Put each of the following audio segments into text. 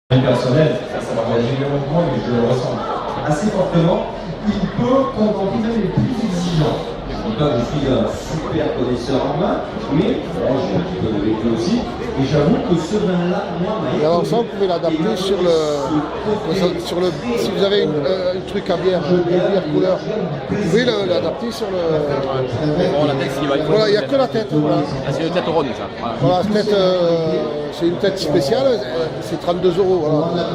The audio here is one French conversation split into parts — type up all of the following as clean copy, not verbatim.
personnel, ça va réagir lentement, mais je le ressens assez fortement. Il peut contenter même les plus exigeants. Je ne dis pas que je suis un super connaisseur en main, mais bon, j'ai un petit peu de vécu aussi. Et j'avoue que ce vin-là, moi, m'a Et alors ça, vous pouvez l'adapter sur le, si vous avez un truc à bière, couleur, vous pouvez l'adapter sur le... Bon, la tête, Voilà, il n'y a que la tête. Voilà. C'est une tête ronde, ça. Voilà, c'est une tête spéciale, c'est 32 €. Voilà.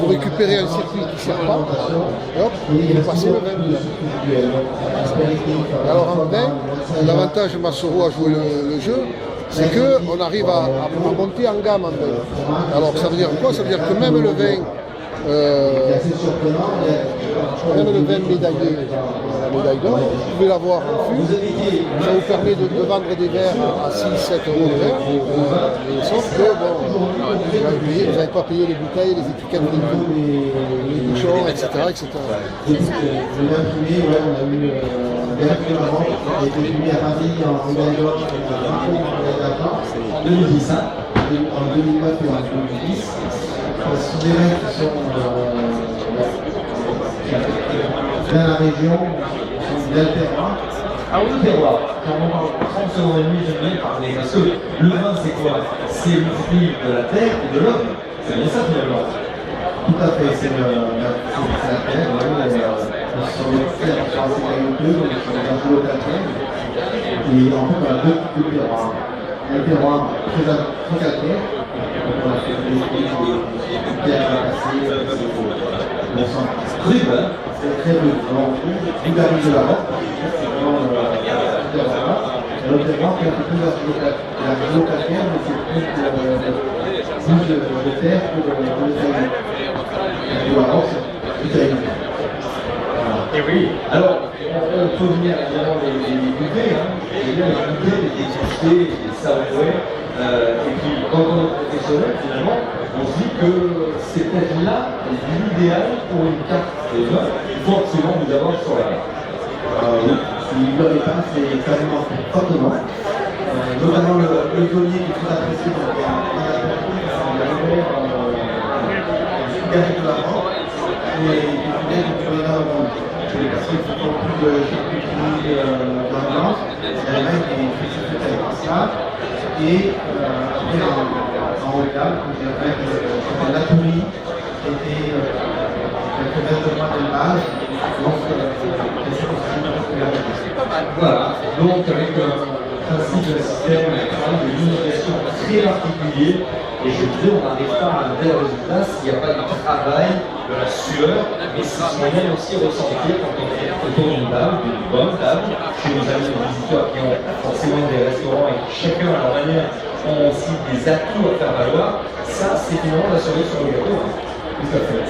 Vous récupérez un circuit qui ne sert pas, et hop, vous passez le vin. Alors en vin, l'avantage de Massoro à jouer le jeu, c'est qu'on arrive à monter en gamme en vin. Alors ça veut dire quoi? Ça veut dire que même le vin médaillé, la médaille d'or, vous pouvez l'avoir en fût. Ça vous permet de vendre des verres à 6-7 € le verre. Sauf que bon, vous n'avez pas payé les bouteilles, les étiquettes, les bouchons, etc. etc. Le vin primé, on a eu un verre qui a été publié à Paris en médaille d'or en 2010, en 2009 et en 2010. Ce sont des vins qui sont dans la région, d'Alterroir. Ah oui, terroir. Quand on parle 30 secondes et demie, j'aime bien parler. Parce que le vin, c'est quoi? C'est le fruit de la terre et de l'homme. C'est bien ça finalement. Tout à fait, c'est la terre. Sur les terres, sur assez agricoles, sur les arbres calcaires. Et en fait, on a deux types de terroirs. Un terroir très calcaire. On a fait des terres cassées, on sent très bon. C'est très bon. Alors, vous arrivez de la robe, c'est vraiment le terroir. Et le terroir qui est un peu plus argilo-calcaire, mais c'est plus de terre que de terre. Et la robe, c'est plus agricoles. Et oui, alors on peut venir évidemment les goûter, les déguster, les savourer, et puis quand on est professionnel, finalement, on se dit que c'est peut-être là l'idéal pour une carte de vin, il faut absolument vous avoir sur la carte. Oui, si vous ne l'avez pas, c'est carrément fortement, notamment le vionnier qui est très apprécié dans la garde de la vente, et qui est du Purina au monde. Les personnes qui font plus de charcuterie dans le blanc, il y a les mecs qui font avec ça. Et après, en haut de gamme, comme je dirais, la tourie était quelques mètres de moins d'élevage. Donc, voilà. Donc, avec un principe de système de limitation très particulier. Et je disais, on n'arrive pas à un tel résultat s'il n'y a pas de travail, de la sueur, et si on vient aussi ressentir quand on est autour d'une table, d'une bonne table, chez nos amis visiteurs qui ont forcément des restaurants et qui chacun à leur manière ont aussi des atouts à faire valoir, ça c'est finalement la cerise sur le gâteau. Tout à fait.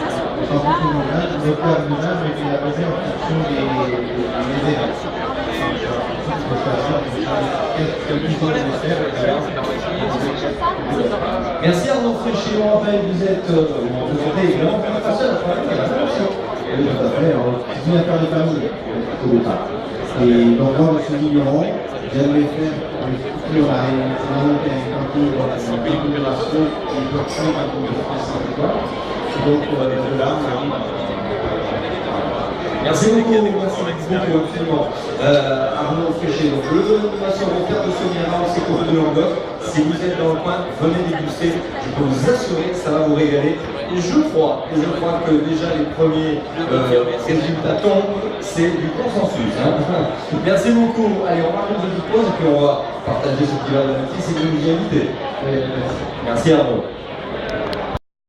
Sans beaucoup de montage, le plat de montage a été apaisé en fonction des événements. Merci Arnaud Fréchet, on rappelle, vous êtes évidemment professeur de travail à la formation. Oui, tout à fait, c'est une affaire de famille, au départ. Et donc moi, je suis vigneron, j'aime faire une structure à monter un camping, une configuration, une portion à donc de là, on arrive. Merci beaucoup, absolument. Arnaud Fréchet, donc le Massoro de Sommières, c'est pour de Languedoc. Si vous êtes dans le coin, venez déguster. Je peux vous assurer que ça va vous régaler. Et je crois que déjà les premiers résultats tombent, c'est du consensus. Merci beaucoup. Allez, on va faire une petite pause et puis on va partager ce qui va de la notice et de nous inviter. Merci Arnaud.